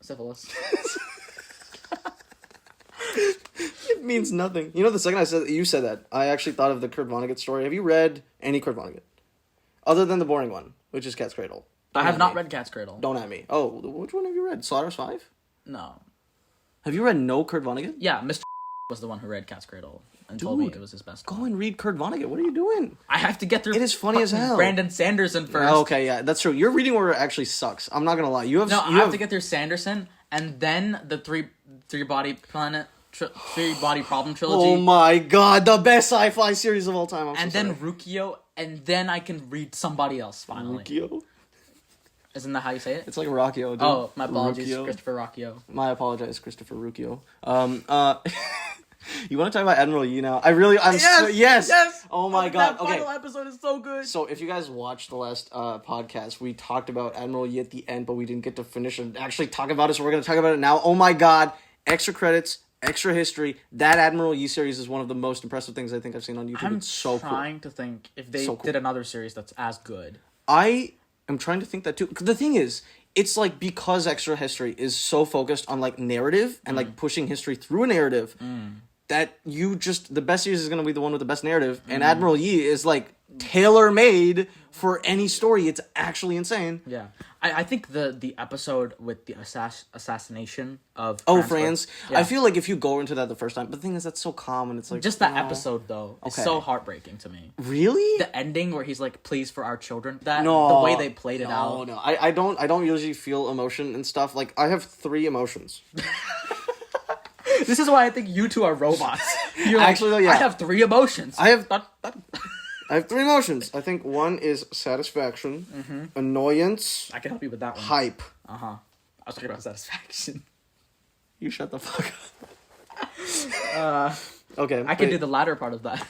Syphilis. It means nothing. You know, the second you said that, I actually thought of the Kurt Vonnegut story. Have you read any Kurt Vonnegut? Other than the boring one, which is Cat's Cradle. I have not read Cat's Cradle. Don't at me. Oh, which one have you read? Slaughterhouse 5? No. Have you read no Kurt Vonnegut? Yeah, Mr. was the one who read Cat's Cradle and told me it was his best. Go and read Kurt Vonnegut. What are you doing? I have to get through. It is funny as hell. Brandon Sanderson first. Oh, okay, yeah, that's true. Your reading order actually sucks. I'm not gonna lie. I have to get through Sanderson and then the three body problem trilogy. Oh my god, the best sci-fi series of all time. Then Rukio, and then I can read somebody else finally. Rukio? Isn't that how you say it? It's like Rockio, dude. Oh, my apologies, Rukio. Christopher Rockio. My apologies, Christopher Rukio. You want to talk about Admiral Yi now? Yes! Oh my god. That final episode is so good. So if you guys watched the last podcast, we talked about Admiral Yi at the end, but we didn't get to finish and actually talk about it, so we're going to talk about it now. Oh my god. Extra credits, extra history. That Admiral Yi series is one of the most impressive things I think I've seen on YouTube. It's so cool. I'm trying to think if they did another series that's as good. I am trying to think that too. The thing is, it's like because extra history is so focused on like narrative and like pushing history through a narrative that the best series is going to be the one with the best narrative. And Admiral Yi is like tailor-made for any story. It's actually insane. Yeah. I think the episode with the assassination of Franz. Yeah. I feel like if you go into that the first time, but the thing is that's so calm and it's like... Just that episode, though, is so heartbreaking to me. Really? The ending where he's like, please for our children. The way they played it out. No, I don't usually feel emotion and stuff. Like, I have 3 emotions. This is why I think you two are robots. You're actually, though, yeah. I have 3 emotions. I have 3 emotions. I think one is satisfaction, annoyance. I can help you with that one. Hype. I was talking about satisfaction. You shut the fuck up. Okay. I can do the latter part of that.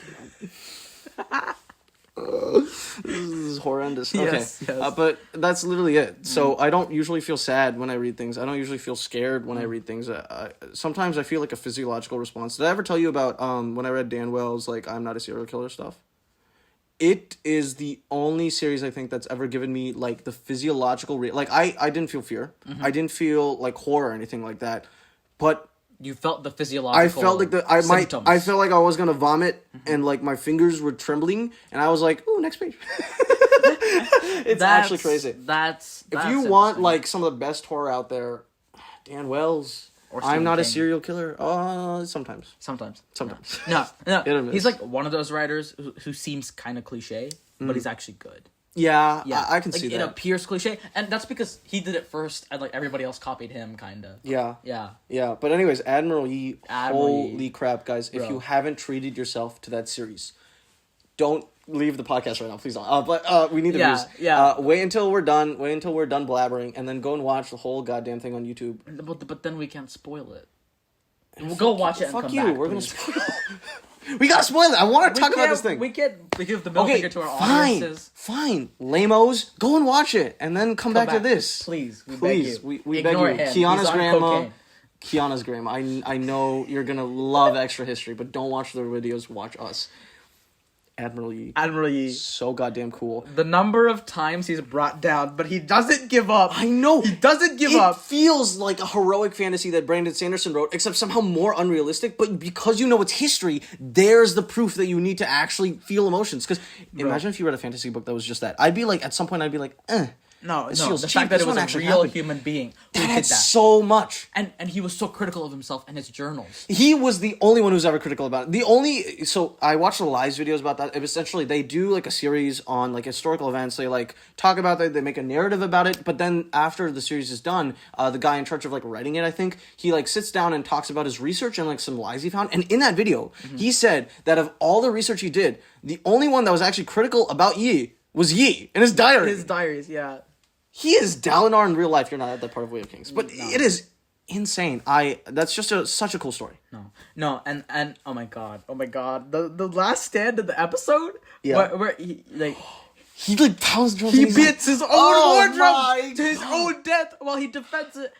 This is horrendous. Okay. Yes. But that's literally it. So I don't usually feel sad when I read things. I don't usually feel scared when I read things. Sometimes I feel like a physiological response. Did I ever tell you about when I read Dan Wells' like I'm Not a Serial Killer stuff? It is the only series I think that's ever given me like the physiological I didn't feel fear. I didn't feel like horror or anything like that. But you felt the physiological I felt like symptoms. I felt like I was gonna vomit and like my fingers were trembling and I was like, ooh, next page. It's actually crazy. That's if you want like some of the best horror out there, Dan Wells. Or I'm Not a Serial Killer. Sometimes. No. He's like one of those writers who seems kind of cliche, but he's actually good. Yeah. I can see that. It appears cliche, and that's because he did it first, and like everybody else copied him, kind of. Yeah. But anyways, Admiral Yi. Holy crap, guys! Bro. If you haven't treated yourself to that series, don't leave the podcast right now, please don't. But we need the views. Yeah. Wait until we're done. Wait until we're done blabbering, and then go and watch the whole goddamn thing on YouTube. But then we can't spoil it. We'll go watch it and come back. We're gonna spoil. We gotta spoil it. I want to talk about this thing. We can't give the middle finger to our audiences. Fine, lamos, go and watch it, and then come back to this. Please, we beg you. We beg you. Kiana's grandma. Kiana's grandma. I know you're gonna love Extra History, but don't watch their videos. Watch us. Admiral Yi. So goddamn cool. The number of times he's brought down, but he doesn't give up. I know. He doesn't give up. It feels like a heroic fantasy that Brandon Sanderson wrote, except somehow more unrealistic. But because you know it's history, there's the proof that you need to actually feel emotions. Because imagine if you read a fantasy book that was just that. I'd be like, at some point, I'd be like, No, the fact that it was a real human being who did that. So much. And he was so critical of himself and his journals. He was the only one who's ever critical about it. So I watched the Lies videos about that. Essentially, they do like a series on like historical events. They like talk about it. They make a narrative about it. But then after the series is done, the guy in charge of like writing it, I think, he like sits down and talks about his research and like some lies he found. And in that video, he said that of all the research he did, the only one that was actually critical about Yi was Yi in his diary. His diaries, yeah. He is Dalinar in real life. You're not at that part of Way of Kings. But it is insane. That's just such a cool story. No, and oh my god. The last stand of the episode where he like he like pounds drums. He beats his own wardrobe to his own death while he defends it.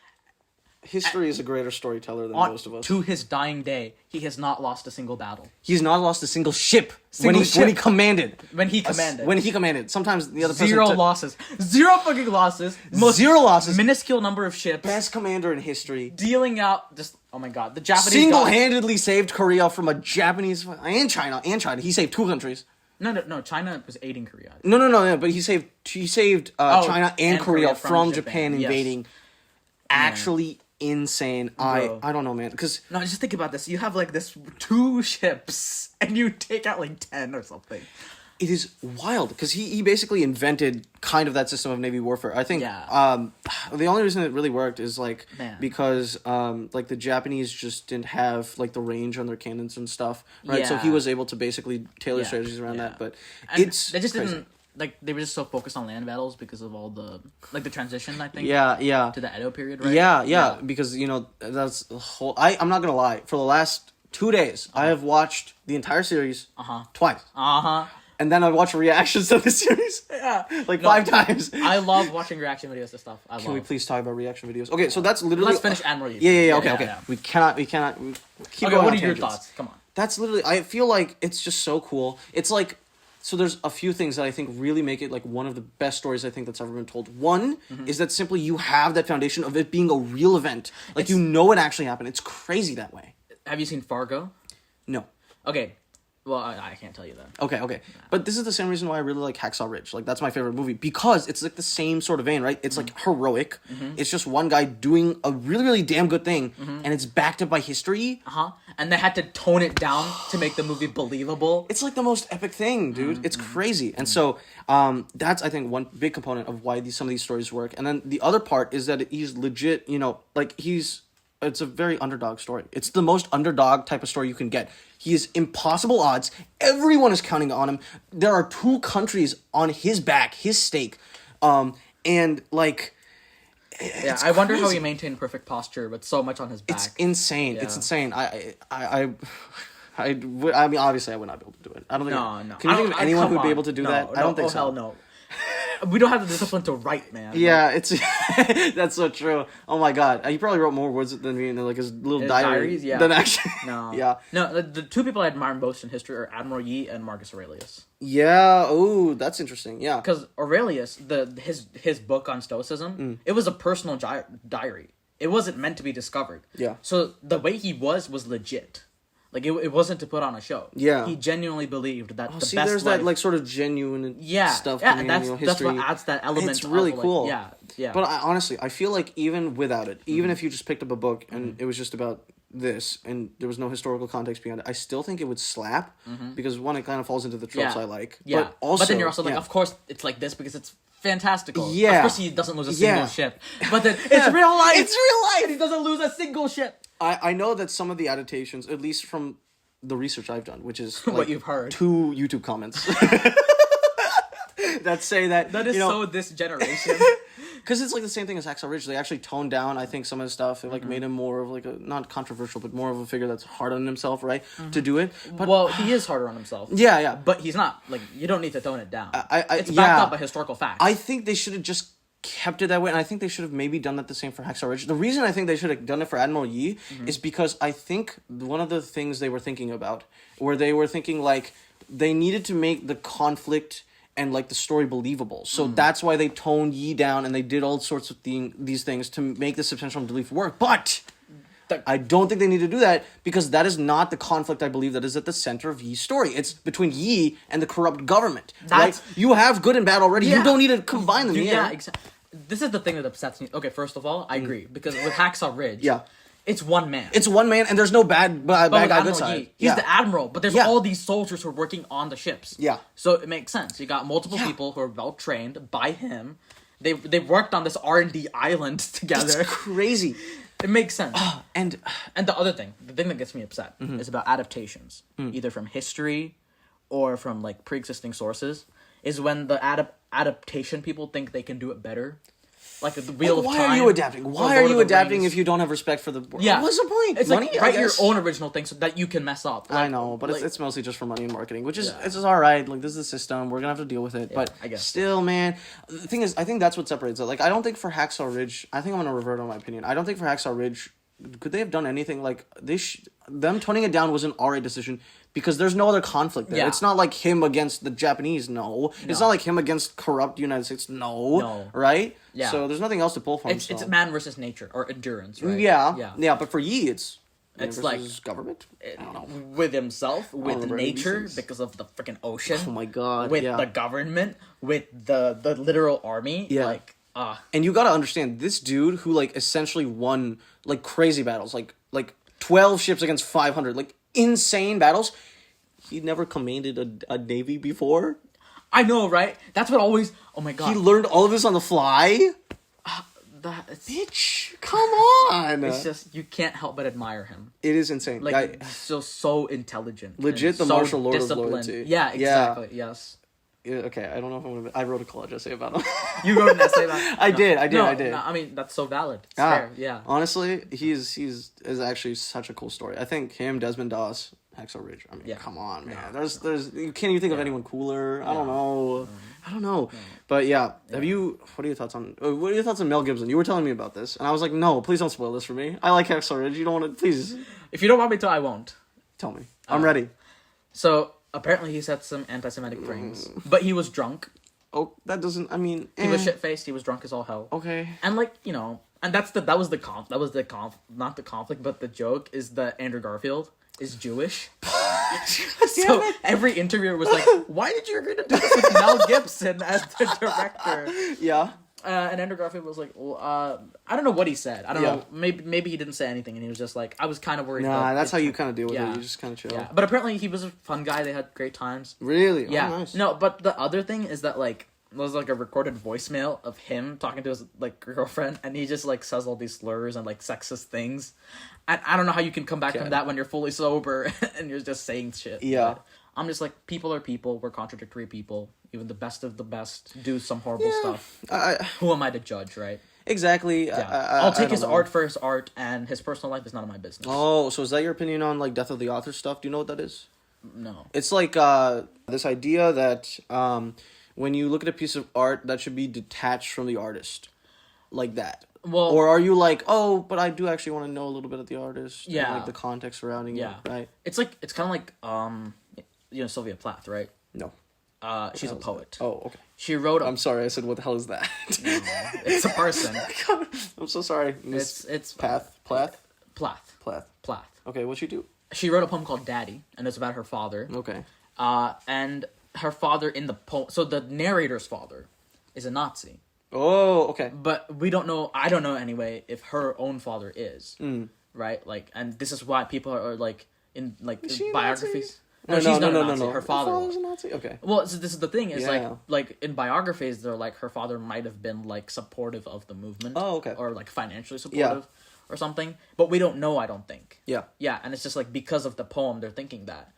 History is a greater storyteller than most of us. To his dying day, he has not lost a single battle. He's not lost a single ship when he commanded. When he commanded. When he commanded. Sometimes the other Zero losses. Zero fucking losses. Zero losses. Minuscule number of ships. Best commander in history. Dealing out just, oh my god, the Japanese single-handedly saved Korea from a Japanese and China. He saved 2 countries. No. China was aiding Korea. No. But he saved China and Korea from Japan invading. Yes. Actually insane. I don't know, man. Because no, just think about this. You have like this 2 ships, and you take out like 10 or something. It is wild because he basically invented kind of that system of Navy warfare. I think the only reason it really worked is like because like the Japanese just didn't have like the range on their cannons and stuff, right? Yeah. So he was able to basically tailor strategies around that. But they just didn't. Like, they were just so focused on land battles because of all the, like, the transition, I think. Yeah. To the Edo period, right? Yeah. Because, you know, that's the whole... I'm not gonna lie. For the last 2 days, I have watched the entire series twice. And then I watched reactions to the series. Like 5 times. I love watching reaction videos to stuff. Can we please talk about reaction videos? Okay, so that's literally... Let's finish Admiral Yi. Yeah, okay. We cannot... Keep going. What are your thoughts? Come on. That's literally... I feel like it's just so cool. It's like... So there's a few things that I think really make it like one of the best stories I think that's ever been told. One is that simply you have that foundation of it being a real event. Like, you know it actually happened. It's crazy that way. Have you seen Fargo? No. Okay. Well, I can't tell you that. Okay. But this is the same reason why I really like Hacksaw Ridge. Like, that's my favorite movie. Because it's like the same sort of vein, right? It's like heroic. It's just one guy doing a really, really damn good thing. And it's backed up by history. And they had to tone it down to make the movie believable. It's like the most epic thing, dude. It's crazy. And so that's, I think, one big component of why some of these stories work. And then the other part is that he's legit, you know, like it's a very underdog story. It's the most underdog type of story you can get. He is impossible odds. Everyone is counting on him. There are 2 countries on his back, his stake. And like... Yeah, I wonder how he maintained perfect posture with so much on his back. It's insane. Yeah. It's insane. I mean, obviously, I would not be able to do it. I don't think. No. Can you think of anyone who would be able to do that? I don't think so. Hell no. We don't have the discipline to write, man. Yeah, it's that's so true. Oh my god, he probably wrote more words than me in like his little diaries. Yeah. Than actually. No. Yeah. No, the 2 people I admire most in history are Admiral Yi and Marcus Aurelius. Yeah. Oh, that's interesting. Yeah. Because Aurelius, his book on Stoicism, it was a personal diary. It wasn't meant to be discovered. Yeah. So the way he was legit. Like, it wasn't to put on a show. Yeah. He genuinely believed that the best there's life... that, like, sort of genuine stuff. Yeah, that's what adds that element. It's really cool. Yeah. But honestly, I feel like even without it, even if you just picked up a book and it was just about this and there was no historical context behind it, I still think it would slap because, one, it kind of falls into the tropes I like. Yeah. But then you're also like, of course it's like this because it's fantastical. Yeah. Of course he doesn't lose a single ship. But then it's real life. It's real life. And he doesn't lose a single ship. I know that some of the adaptations, at least from the research I've done, which is like what you've heard, 2 YouTube comments that say that is so this generation. Because it's like the same thing as Hacksaw Ridge. They actually toned down, I think, some of the stuff. It like made him more of like a, not controversial, but more of a figure that's hard on himself, right? To do it. But, well, he is harder on himself. Yeah. But he's not. Like, you don't need to tone it down. It's backed up by historical facts. I think they should have just kept it that way, and I think they should have maybe done that the same for Hacksaw Ridge. The reason I think they should have done it for Admiral Yi is because I think one of the things they were thinking about, where they were thinking like they needed to make the conflict and like the story believable. So that's why they toned Yi down and they did all sorts of these things to make the suspension of belief work. But I don't think they need to do that because that is not the conflict I believe that is at the center of Yi's story. It's between Yi and the corrupt government. Right? You have good and bad already. Yeah. You don't need to combine them. Yeah, exactly. This is the thing that upsets me. Okay, first of all, I agree. Because with Hacksaw Ridge, it's one man. It's one man, and there's no bad guy, good side. He's the admiral, but there's all these soldiers who are working on the ships. Yeah. So it makes sense. You got multiple people who are well-trained by him. They worked on this R&D island together. It's crazy. It makes sense. And the other thing, the thing that gets me upset is about adaptations, either from history or from like pre-existing sources, is when the adaptation people think they can do it better. like the wheel of time. Why are you adapting? Why are you adapting if you don't have respect for the world? Yeah. What's the point? It's Money, like write your own original things so that you can mess up. Like, I know, but like, it's mostly just for money and marketing, which is it's just all right. Like, this is the system. We're gonna have to deal with it. But I guess. still, man, the thing is, I think that's what separates it. Like, I don't think for Hacksaw Ridge, I think I'm gonna revert on my opinion. I don't think for Hacksaw Ridge, could they have done anything like this? Them toning it down was an alright decision because there's no other conflict there. Yeah. It's not like him against the Japanese. No. It's not like him against corrupt United States. No. Right? Yeah. So there's nothing else to pull from. it's man versus nature or endurance, right? Yeah. But for Yi, it's like government. I don't know. With himself, with remember any of these nature, things. because of the freaking ocean. Oh my god. With the government, with the literal army. Yeah. Like, and you gotta understand, this dude who, like, essentially won, like, crazy battles, like 12 ships against 500, like, insane battles, he never commanded a navy before. I know, right? That's what always... Oh my god. He learned all of this on the fly? Bitch, come on! It's just, you can't help but admire him. It is insane. Like, so intelligent. Legit the martial lord of loyalty. Yeah, exactly, yes. Yeah, okay, I don't know if I'm gonna... I wrote a college essay about him. You wrote an essay about him? I did. No, I mean, that's so valid. It's fair, yeah. Honestly, he's actually such a cool story. I think him, Desmond Doss, Hacksaw Ridge. I mean, come on, man. There's you can't even think of anyone cooler. I don't know. I don't know. But yeah, have you? What are your thoughts on? What are your thoughts on Mel Gibson? You were telling me about this, and I was like, no, please don't spoil this for me. I like Hacksaw Ridge. You don't want to, please. If you don't want me to, I won't. Tell me. I'm ready. So apparently he said some anti-Semitic things, but he was drunk. Oh, that doesn't. I mean, he was shit faced. He was drunk as all hell. Okay. And like, you know, and not the conflict, but the joke is that Andrew Garfield is Jewish. So every interviewer was like, "Why did you agree to do this with Mel Gibson as the director?" Yeah. And Andrew Garfield was like, well, I don't know what he said. I don't know. Maybe he didn't say anything, and he was just like, I was kind of worried. Nah, that's how you kind of deal with it. You just kind of chill. Yeah, but apparently he was a fun guy. They had great times. Really? Yeah. Oh, nice. No, but the other thing is that, like, there was, like, a recorded voicemail of him talking to his, like, girlfriend, and he just, like, says all these slurs and, like, sexist things. And I don't know how you can come back from that when you're fully sober and you're just saying shit. Yeah. But I'm just like, people are people. We're contradictory people. Even the best of the best do some horrible stuff. Who am I to judge, right? Exactly. Yeah. I'll take his art for his art, and his personal life is none of my business. Oh, so is that your opinion on, like, Death of the Author stuff? Do you know what that is? No. It's like this idea that when you look at a piece of art, that should be detached from the artist. Like that. Well, or are you like, oh, but I do actually want to know a little bit of the artist. Yeah. And, like, the context surrounding it, right? It's like, it's kind of like, you know, Sylvia Plath, right? No. She's a poet. Oh, okay. She wrote I'm sorry, I said, what the hell is that? No, it's a person. I'm so sorry. It's Plath? Plath. Okay, what'd she do? She wrote a poem called Daddy, and it's about her father. Okay. And her father in the poem... So the narrator's father is a Nazi. Oh, okay. But we don't know... I don't know, anyway, if her own father is. Right? Like, and this is why people are like, in, like, in biographies... No, she's not a Nazi. No. Her father was a Nazi? Okay. Well, so this is the thing, is like in biographies, they're like, her father might have been, like, supportive of the movement. Oh, okay. Or, like, financially supportive or something. But we don't know, I don't think. Yeah. Yeah, and it's just, like, because of the poem, they're thinking that.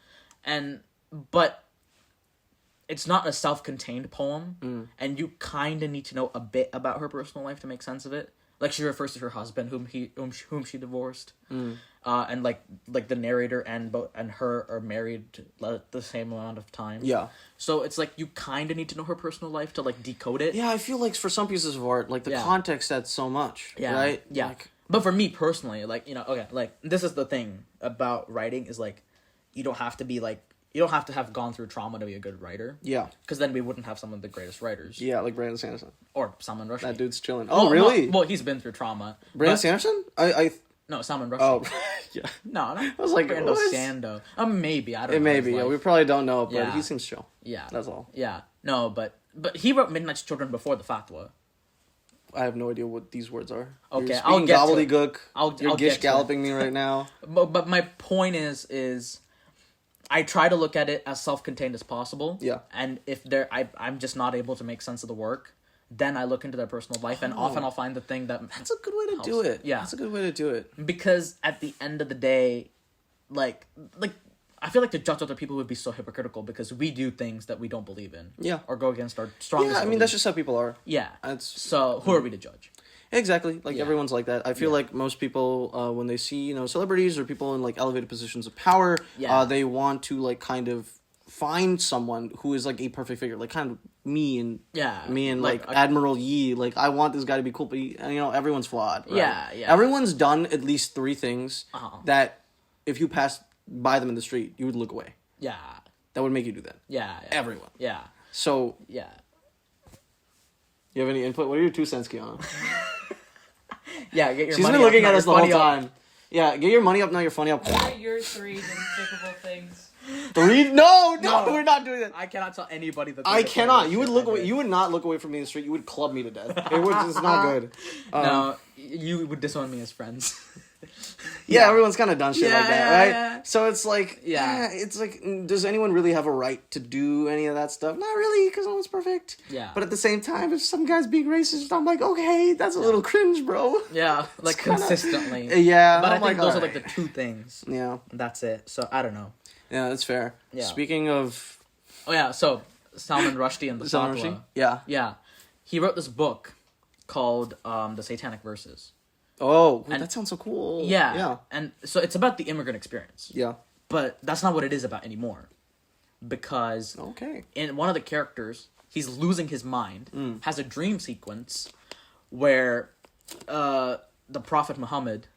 But it's not a self-contained poem, and you kind of need to know a bit about her personal life to make sense of it. Like, she refers to her husband, whom she divorced, and like the narrator and her are married the same amount of time. Yeah. So it's like you kind of need to know her personal life to, like, decode it. Yeah, I feel like for some pieces of art, like, the context adds so much. Yeah. Right. Yeah. Like, but for me personally, like, you know, okay, like, this is the thing about writing is, like, you don't have to have gone through trauma to be a good writer. Yeah. Because then we wouldn't have some of the greatest writers. Yeah, like Brandon Sanderson. Or Salman Rushdie. That dude's chilling. Oh, really? Well, he's been through trauma. Brandon Sanderson? No, Salman Rushdie. Oh, yeah. No, I was like, Brando Sando. Maybe, I don't know. It may be. Yeah, we probably don't know, but he seems chill. Yeah. That's all. Yeah. No, but he wrote Midnight's Children before the Fatwa. I have no idea what these words are. Okay, I'll get gobbledygook. You're I'll gish galloping me right now. But my point is I try to look at it as self-contained as possible. Yeah. And if I'm just not able to make sense of the work, then I look into their personal life, and often I'll find the thing that... That's a good way to do it. Yeah. That's a good way to do it. Because at the end of the day, like I feel like to judge other people would be so hypocritical because we do things that we don't believe in. Yeah. Or go against our strongest. Yeah, I mean that's just how people are. Yeah. That's so who are we to judge? Exactly. Like everyone's like that. I feel Yeah. like most people, when they see celebrities or people in like elevated positions of power, they want to like kind of find someone who is like a perfect figure, like kind of me and like Admiral Yi. Like I want this guy to be cool, but everyone's flawed. Right? Yeah. Everyone's done at least 3 things that if you passed by them in the street, you would look away. Yeah. That would make you do that. Yeah. Everyone. Yeah. So. Yeah. You have any input? What are your 2 cents, Kiana? Yeah, get your She's money been looking up, at us the whole up. time. Yeah, get your money up now. You're funny up. What are your 3 despicable things? 3? No, we're not doing that. I cannot tell anybody that. I cannot. You would look away. You would not look away from me in the street. You would club me to death. It's not good. No, you would disown me as friends. Yeah, everyone's kind of done shit like that, right? Yeah. So it's like, it's like, does anyone really have a right to do any of that stuff? Not really, because no one's perfect. Yeah. But at the same time, if some guy's being racist, I'm like, okay, that's a little cringe, bro. Yeah, like consistently. Yeah, but I'm I think like, those are alright. like the 2 things. Yeah. That's it. So I don't know. Yeah, that's fair. Yeah. Speaking of... Oh yeah, so Salman Rushdie and the Salman Fatwa. Rushdie? Yeah. Yeah. He wrote this book called The Satanic Verses. Oh, that sounds so cool. Yeah. Yeah. And so it's about the immigrant experience. Yeah. But that's not what it is about anymore. Because in one of the characters, he's losing his mind, has a dream sequence where the Prophet Muhammad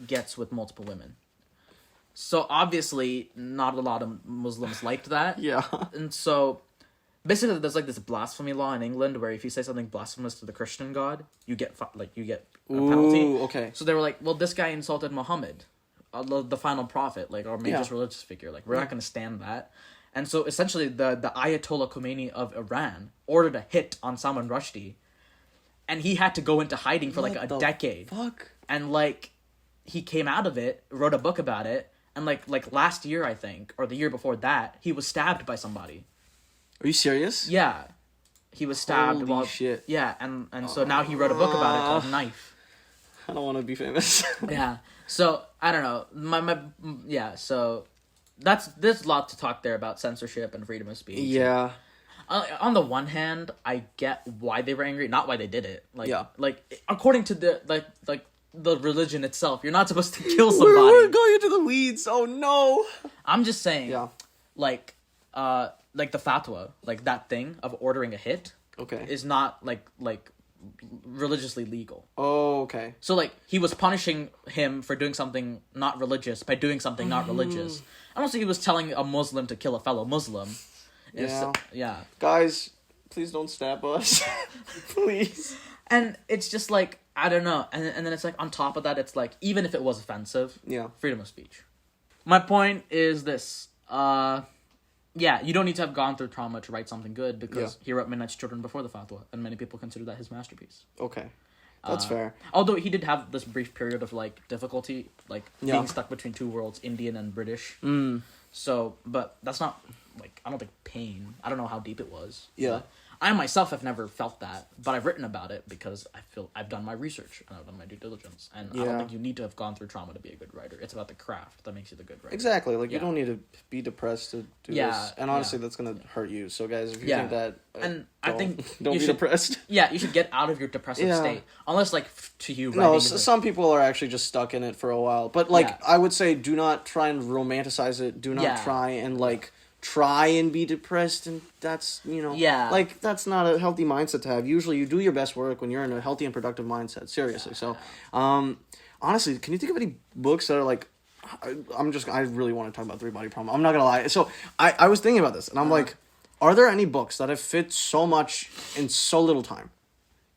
gets with multiple women. So obviously not a lot of Muslims liked that. Yeah. And so basically there's like this blasphemy law in England where if you say something blasphemous to the Christian god, you get a penalty. Ooh, okay. So they were like, well, this guy insulted Muhammad, the final prophet, like our major religious figure. Like, we're not going to stand that. And so essentially the Ayatollah Khomeini of Iran ordered a hit on Salman Rushdie, and he had to go into hiding for like a decade. Fuck. And like he came out of it, wrote a book about it, and like last year, I think, or the year before that, he was stabbed by somebody. Are you serious? Yeah. He was stabbed. Holy shit. Yeah, and so now he wrote a book about it called Knife. I don't want to be famous. Yeah. So, I don't know. So there's a lot to talk there about censorship and freedom of speech. Yeah. On the one hand, I get why they were angry, not why they did it. Like, Yeah. like according to the like the religion itself, you're not supposed to kill somebody. We're going into the weeds. Oh no. I'm just saying. Yeah. Like the fatwa, like that thing of ordering a hit, is not like religiously legal. Oh, okay. So like he was punishing him for doing something not religious by doing something not religious. I don't think he was telling a Muslim to kill a fellow Muslim. Yeah. Guys, please don't stab us. Please. And it's just like, I don't know. And then it's like on top of that, it's like, even if it was offensive, freedom of speech. My point is this. You don't need to have gone through trauma to write something good, because he wrote Midnight's Children before the fatwa, and many people consider that his masterpiece. Okay. That's fair. Although he did have this brief period of like difficulty, like being stuck between 2 worlds, Indian and British. So, but that's not like, I don't think pain. I don't know how deep it was. Yeah. I myself have never felt that, but I've written about it because I feel I've done my research and I've done my due diligence. And I don't think you need to have gone through trauma to be a good writer. It's about the craft that makes you the good writer. Exactly. Like, you don't need to be depressed to do this. And honestly, yeah. that's going to hurt you. So, guys, if you think that... and I think don't you be depressed. Yeah, you should get out of your depressive state. Unless, like, to you... No, some people are actually just stuck in it for a while. But, like, I would say do not try and romanticize it. Do not try and, like... try and be depressed, and that's, like, that's not a healthy mindset to have. Usually you do your best work when you're in a healthy and productive mindset, seriously. So honestly, can you think of any books that are like, I really want to talk about 3-body problem, I'm not gonna lie. So I was thinking about this, and I'm like, are there any books that have fit so much in so little time?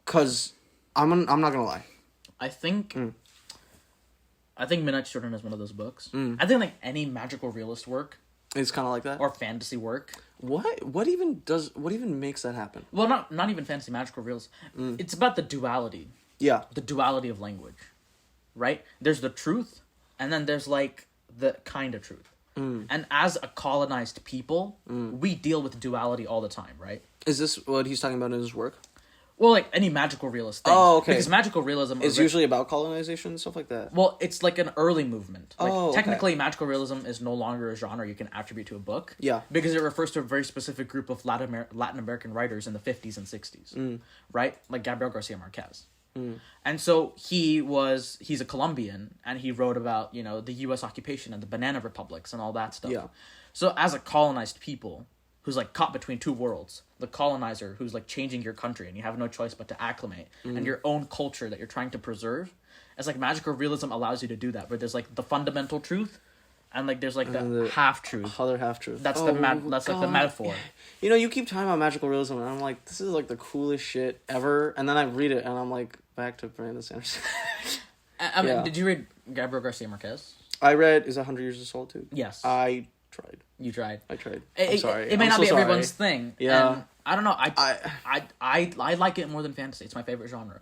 Because I'm not gonna lie, I think Midnight Children is one of those books. I think like any magical realist work, it's kind of like that, or fantasy work. What even makes that happen? Well, not even fantasy, magical realism. It's about the duality. Yeah. The duality of language, right? There's the truth, and then there's like the kind of truth. And as a colonized people, we deal with duality all the time, right? Is this what he's talking about in his work? Well, like any magical realist thing. Oh, okay. Because magical realism is usually about colonization and stuff like that. Well, it's like an early movement. Like, okay. Technically, magical realism is no longer a genre you can attribute to a book. Yeah. Because it refers to a very specific group of Latin American writers in the 50s and 60s. Right? Like Gabriel Garcia Marquez. And so he's a Colombian, and he wrote about, you know, the U.S. occupation and the banana republics and all that stuff. Yeah. So as a colonized people who's like caught between two worlds, the colonizer who's like changing your country and you have no choice but to acclimate, and your own culture that you're trying to preserve, it's like magical realism allows you to do that, where there's like the fundamental truth and like there's like the half truth. Other half truth. That's like the metaphor. You know, you keep talking about magical realism, and I'm like, this is like the coolest shit ever. And then I read it, and I'm like, back to Brandon Sanderson. I mean, did you read Gabriel Garcia Marquez? I read Is 100 Years of Solitude? Yes. I tried. You tried. I tried. I'm sorry. It may not be everyone's thing. Yeah. And I don't know. I like it more than fantasy. It's my favorite genre.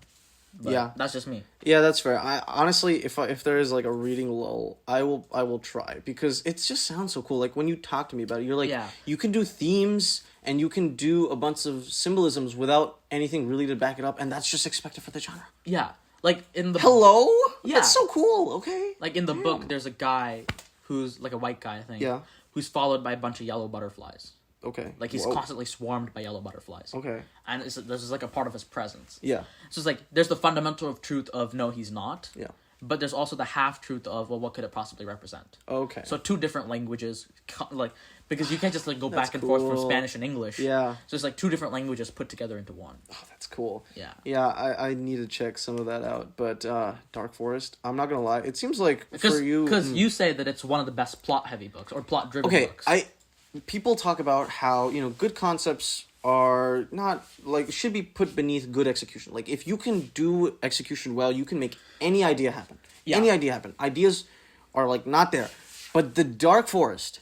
But yeah. That's just me. Yeah, that's fair. I honestly, if there is like a reading lull, I will try, because it just sounds so cool. Like when you talk to me about it, you're like, you can do themes and you can do a bunch of symbolisms without anything really to back it up, and that's just expected for the genre. Yeah. Like in the Hello? Yeah. That's so cool. Okay. Like in the book, there's a guy who's like a white guy, I think. Yeah. Who's followed by a bunch of yellow butterflies. Okay. Like he's constantly swarmed by yellow butterflies. Okay. And this is like a part of his presence. Yeah. So it's like there's the fundamental of truth of no, he's not. Yeah. But there's also the half truth of, well, what could it possibly represent? Okay. So two different languages, like, because you can't just like go back and forth from Spanish and English. Yeah. So it's like two different languages put together into one. Oh, that's cool. Yeah. Yeah, I need to check some of that out. But Dark Forest, I'm not gonna lie, it seems like for you, because you say that it's one of the best plot heavy books or plot driven books. People talk about how, you know, good concepts are not, like, should be put beneath good execution. Like, if you can do execution well, you can make any idea happen. Yeah. Any idea happen. Ideas are, like, not there. But the Dark Forest...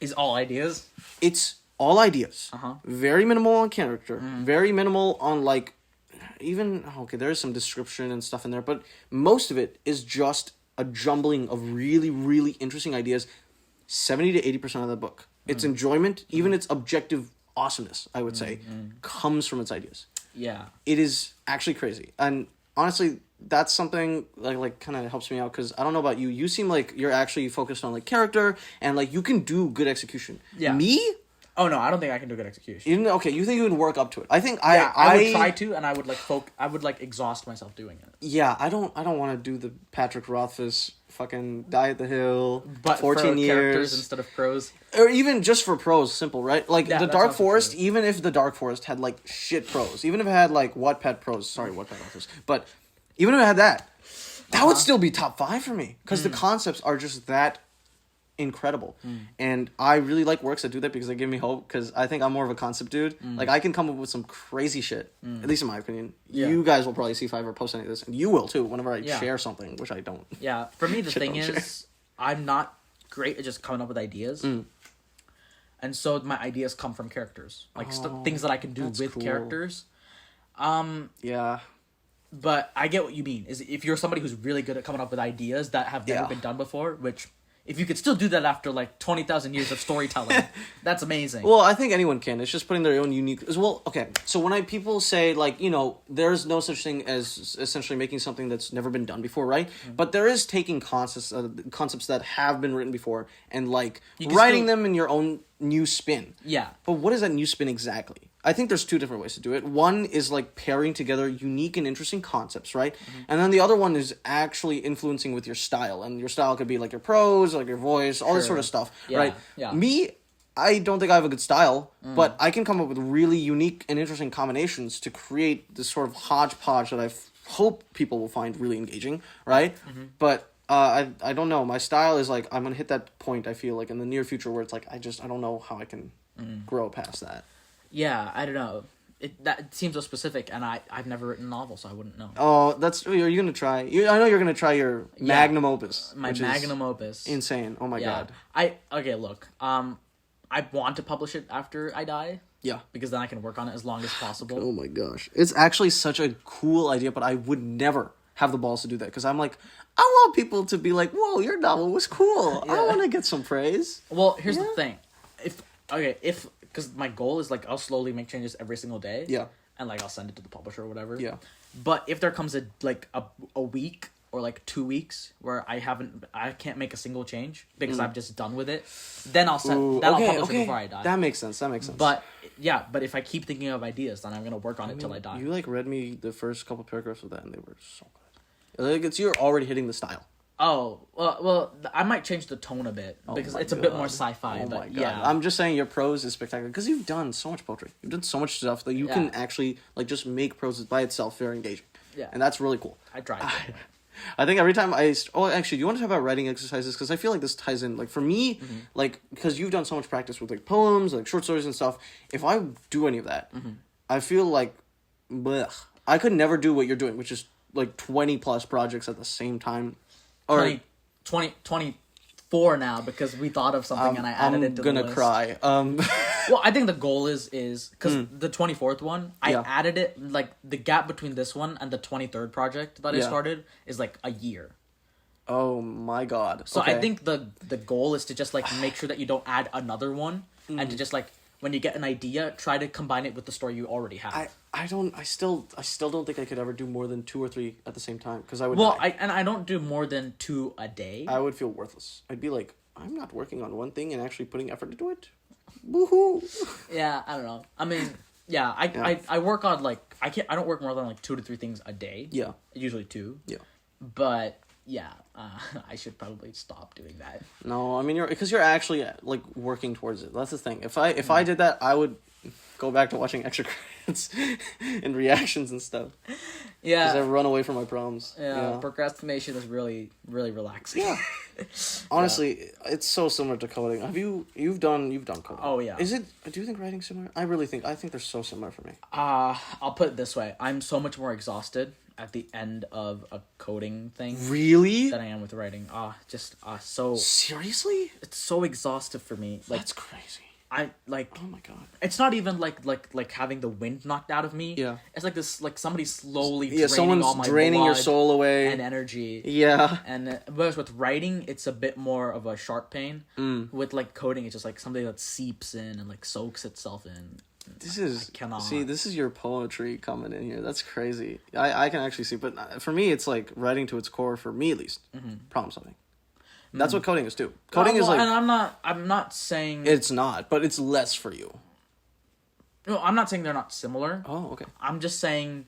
is all ideas? It's all ideas. Uh-huh. Very minimal on character. Very minimal on, like, even... Okay, there's some description and stuff in there, but most of it is just a jumbling of really, really interesting ideas. 70 to 80% of the book. Its enjoyment, even its objective awesomeness, I would say, comes from its ideas. Yeah. It is actually crazy. And honestly, that's something like kind of helps me out, because I don't know about you. You seem like you're actually focused on like character and like you can do good execution. Yeah. Me? Oh no, I don't think I can do good execution. You think you can work up to it. I think I would try to, and I would like exhaust myself doing it. Yeah, I don't want to do the Patrick Rothfuss fucking Die at the Hill, but 14 for years characters instead of prose, or even just for prose, simple, right? Like the Dark Forest. True. Even if the Dark Forest had like shit prose, even if it had like Wattpad prose, Wattpad authors, but even if it had that would still be top 5 for me, because the concepts are just that incredible. And I really like works that do that, because they give me hope, because I think I'm more of a concept dude. Like I can come up with some crazy shit, at least in my opinion. You guys will probably see if I ever post any of this, and you will too whenever I share something, which I don't. Yeah, for me the thing is I'm not great at just coming up with ideas, and so my ideas come from characters, like things that I can do with characters. But I get what you mean. Is if you're somebody who's really good at coming up with ideas that have never been done before, which if you could still do that after like 20,000 years of storytelling, that's amazing. Well, I think anyone can. It's just putting their own unique... Well, okay, so when people say, like, you know, there's no such thing as essentially making something that's never been done before, right? But there is taking concepts that have been written before and, like, writing them in your own new spin. Yeah. But what is that new spin exactly? I think there's 2 different ways to do it. One is like pairing together unique and interesting concepts, right? And then the other one is actually influencing with your style. And your style could be like your prose, like your voice, all this sort of stuff, right? Yeah. Me, I don't think I have a good style, but I can come up with really unique and interesting combinations to create this sort of hodgepodge that I hope people will find really engaging, right? But I don't know. My style is like, I'm going to hit that point, I feel like, in the near future where it's like, I don't know how I can grow past that. Yeah, I don't know. It seems so specific, and I've never written a novel, so I wouldn't know. Oh, are you gonna try? I know you're gonna try your magnum opus. My magnum opus. Insane. Oh my god. Look. I want to publish it after I die. Yeah. Because then I can work on it as long as possible. Oh my gosh, it's actually such a cool idea, but I would never have the balls to do that, because I'm like, I want people to be like, "Whoa, your novel was cool. I want to get some praise." Well, here's the thing. Because my goal is like I'll slowly make changes every single day. Yeah. and like I'll send it to the publisher or whatever. Yeah. But if there comes a week or like 2 weeks where I can't make a single change because I'm just done with it, then I'll I'll publish it before I die. That makes sense. But yeah, but if I keep thinking of ideas, then I'm gonna work on it till I die. You like read me the first couple paragraphs of that, and they were so good. Like you're already hitting the style. Oh well, I might change the tone a bit because it's a bit more sci-fi. Oh but my god! yeah, I'm just saying your prose is spectacular because you've done so much poetry. You've done so much stuff that you can actually like just make prose by itself very engaging. Yeah, and that's really cool. I tried. I think every time actually, do you want to talk about writing exercises? Because I feel like this ties in. Like for me, like because you've done so much practice with like poems, like short stories and stuff. If I do any of that, I feel like, blech, I could never do what you're doing, which is like 20 plus projects at the same time. Or 24 now because we thought of something and I added it to the list. I'm gonna cry. Well, I think the goal is because the 24th one, I added it, like, the gap between this one and the 23rd project that I started is, like, a year. Oh, my God. So I think the goal is to just, like, make sure that you don't add another one and to just, like, when you get an idea, try to combine it with the story you already have. I still don't think I could ever do more than 2 or 3 at the same time because I would die. I don't do more than 2 a day. I would feel worthless. I'd be like, I'm not working on one thing and actually putting effort into it. Woohoo! Yeah, I don't know. I mean, yeah, I work on like I don't work more than like 2 to 3 things a day. Yeah, usually 2. Yeah, but yeah, I should probably stop doing that. No, I mean you're actually like working towards it. That's the thing. If I did that, I would go back to watching extra credits and reactions and stuff. Yeah, because I run away from my problems. Yeah, procrastination is really, really relaxing. Yeah. Honestly, it's so similar to coding. You've done coding? Oh yeah. Do you think writing's similar? I think they're so similar for me. I'll put it this way: I'm so much more exhausted at the end of a coding thing. Really? Than I am with writing. So seriously, it's so exhaustive for me. Like, that's crazy. I like. Oh my god! It's not even like having the wind knocked out of me. Yeah. It's like this, like somebody slowly. Someone's all my draining your soul away and energy. Yeah. And whereas with writing, it's a bit more of a sharp pain. With like coding, it's just like something that seeps in and like soaks itself in. This is your poetry coming in here. That's crazy. I can actually see, but for me, it's like writing to its core. For me, at least, problem solving. That's what coding is too. Coding is like, and I'm not saying it's not, but it's less for you. No, I'm not saying they're not similar. Oh, okay. I'm just saying,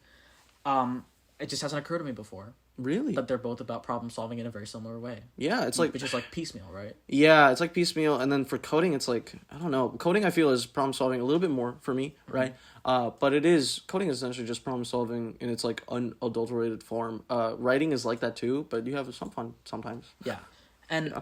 it just hasn't occurred to me before. Really? That they're both about problem solving in a very similar way. Yeah, it's like which is like piecemeal, right? Yeah, it's like piecemeal, and then for coding, it's like I don't know. Coding, I feel, is problem solving a little bit more for me, right? But coding is essentially just problem solving in its like unadulterated form. Writing is like that too, but you have some fun sometimes. Yeah. And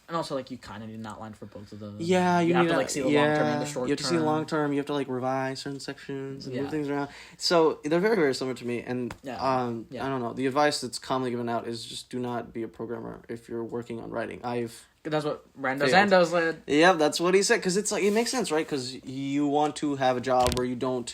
also, like, you kind of need an outline for both of those. Yeah, you have to, like, see the long term and the short term. You have to see the long term. You have to, like, revise certain sections and move things around. So, they're very, very similar to me. And, I don't know. The advice that's commonly given out is just do not be a programmer if you're working on writing. That's what Rando said. Yeah, that's what he said. Because it's, like, it makes sense, right? Because you want to have a job where you don't,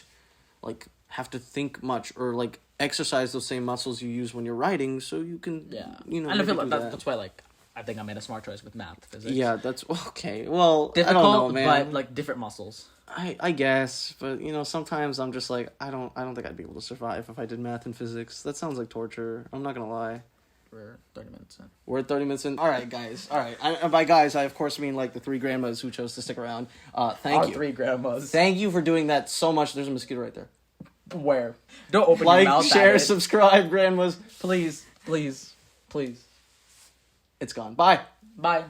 like, have to think much or, like, exercise those same muscles you use when you're writing so you can, and I feel like that's why, like, I think I made a smart choice with math, physics. Yeah, that's okay. Well, difficult, I don't know, man. But like different muscles. I guess, but sometimes I'm just like I don't think I'd be able to survive if I did math and physics. That sounds like torture. I'm not gonna lie. We're 30 minutes in. We're at 30 minutes in. All right, guys. All right. And by guys, I of course mean like the 3 grandmas who chose to stick around. Thank you. 3 grandmas. Thank you for doing that so much. There's a mosquito right there. Where? Don't open your mouth. Like, share, subscribe, grandmas. Please. It's gone. Bye. Bye.